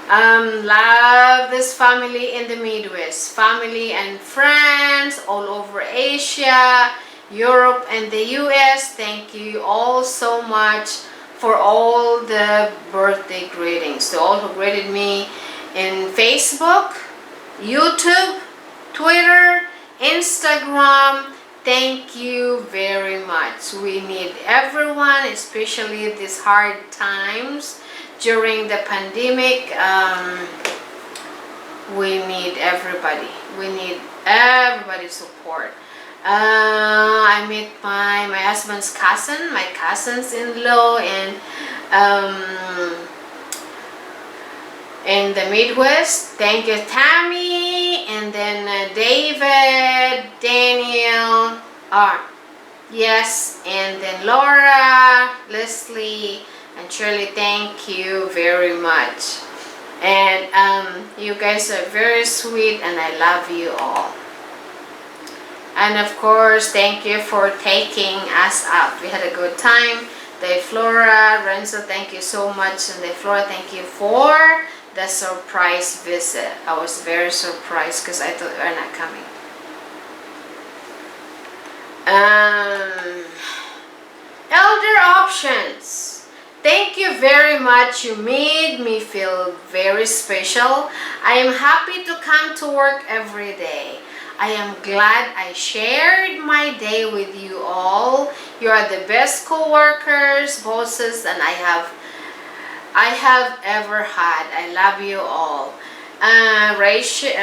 Love this family in the Midwest, family and friends all over Asia, Europe, and the US. Thank you all so much for all the birthday greetings. To all who greeted me in Facebook, YouTube, Twitter, Instagram. Thank you very much. We need everyone, especially these hard times during the pandemic. We need everybody. We need everybody's support. I met my husband's cousin, my cousins-in-law, and in the Midwest. Thank you, Tammy, and then David, Daniel, yes, and then Laura, Leslie, and Shirley. Thank you very much. And you guys are very sweet, and I love you all. And of course, thank you for taking us out. We had a good time. De Flora, Renzo, thank you so much. And De Flora, thank you for the surprise visit. I was very surprised because I thought you were not coming. Elder Options, thank you very much. You made me feel very special. I am happy to come to work every day. I am glad I shared my day with you all. You are the best co-workers, bosses, and I have ever had. I love you all. Rachel,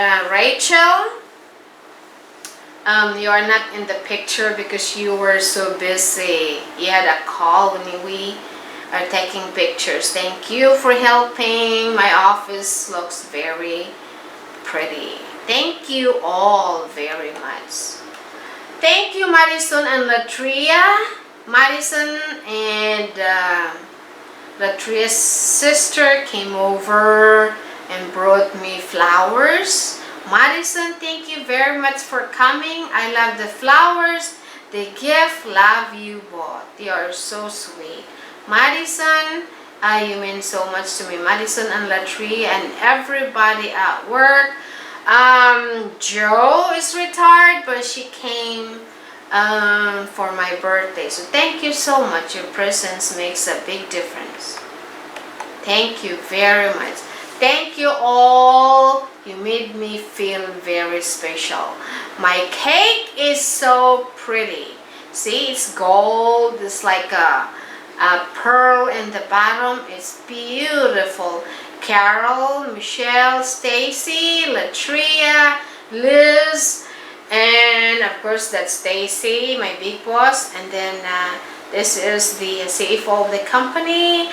you are not in the picture because you were so busy. You had a call when we are taking pictures. Thank you for helping. My office looks very pretty. Thank you all very much. Thank you, Madison and Latria. Madison and Latria's sister came over and brought me flowers. Madison, thank you very much for coming. I love the flowers, the gift. Love you both. You are so sweet. Madison, you mean so much to me. Madison and Latria and everybody at work. Joe is retired, but she came for my birthday. So thank you so much. Your presence makes a big difference. Thank you very much. Thank you all. You made me feel very special. My cake is so pretty. See, it's gold. It's like a pearl in the bottom. It's beautiful. Carol, Michelle, Stacy, Latria, Liz, and of course that's Stacy, my big boss. And then this is the CFO of the company.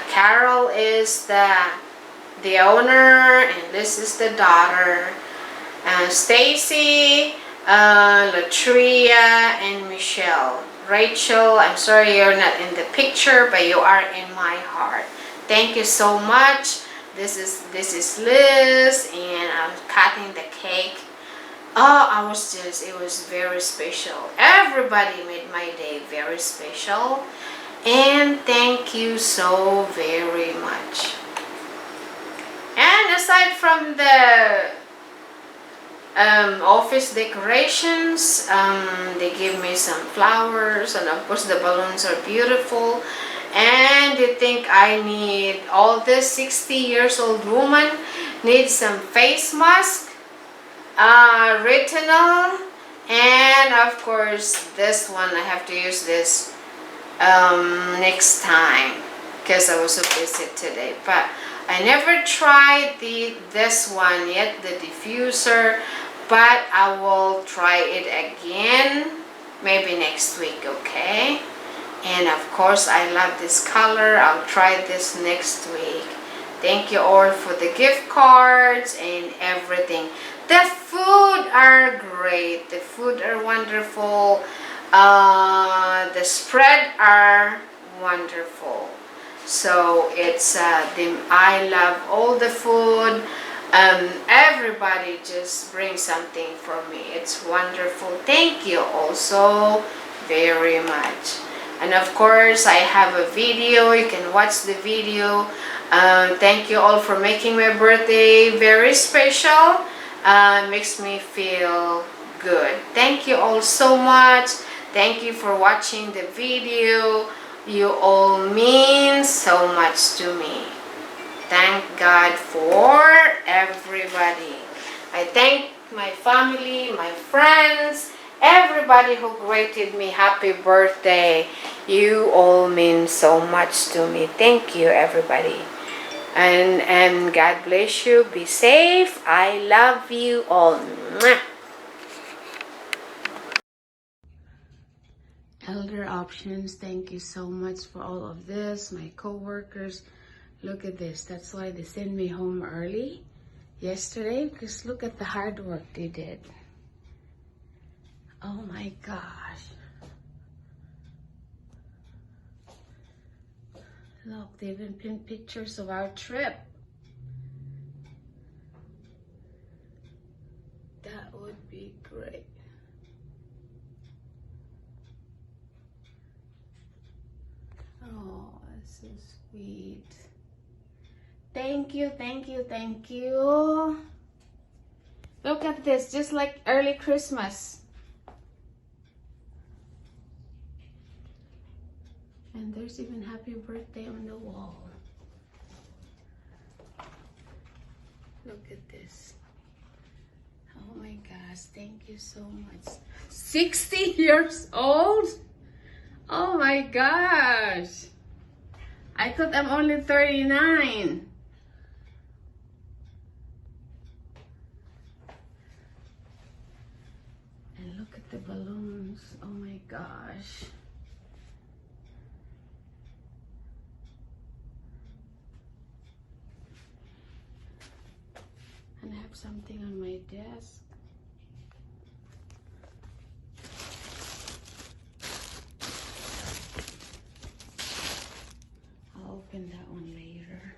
Carol is the owner, and this is the daughter. Stacy, Latria, and Michelle. Rachel, I'm sorry you're not in the picture, but you are in my heart. Thank you so much. This is Liz, and I'm cutting the cake. Oh, it was very special. Everybody made my day very special. And thank you so very much. And aside from the office decorations, they give me some flowers, and of course the balloons are beautiful. And you think I need all this 60 years old woman needs some face mask, retinol, and of course this one. I have to use this next time because I was so busy today. But I never tried this one yet, the diffuser, but I will try it again maybe next week, okay? And of course, I love this color. I'll try this next week. Thank you all for the gift cards and everything. The food are great. The food are wonderful. The spread are wonderful. So it's I love all the food. Everybody just brings something for me. It's wonderful. Thank you also very much. And of course, I have a video. You can watch the video. Thank you all for making my birthday very special. Makes me feel good. Thank you all so much. Thank you for watching the video. You all mean so much to me. Thank God for everybody. I thank my family, my friends, everybody who greeted me happy birthday. You all mean so much to me. Thank you, everybody. And God bless you. Be safe. I love you all. Mwah. Elder Options, thank you so much for all of this. My co-workers, look at this. That's why they sent me home early yesterday, because look at the hard work they did. Oh my gosh. Look, they even pinned pictures of our trip. That would be great. Oh, that's so sweet. Thank you, thank you, thank you. Look at this, just like early Christmas. And there's even happy birthday on the wall. Look at this. Oh my gosh, thank you so much. 60 years old? Oh my gosh. I thought I'm only 39. And look at the balloons. Oh my gosh. And I have something on my desk. I'll open that one later.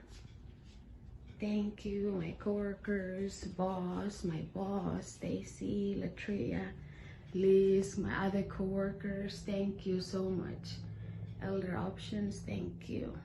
Thank you, my coworkers, boss, my boss, Stacy, Latria, Liz, my other coworkers. Thank you so much. Elder Options, thank you.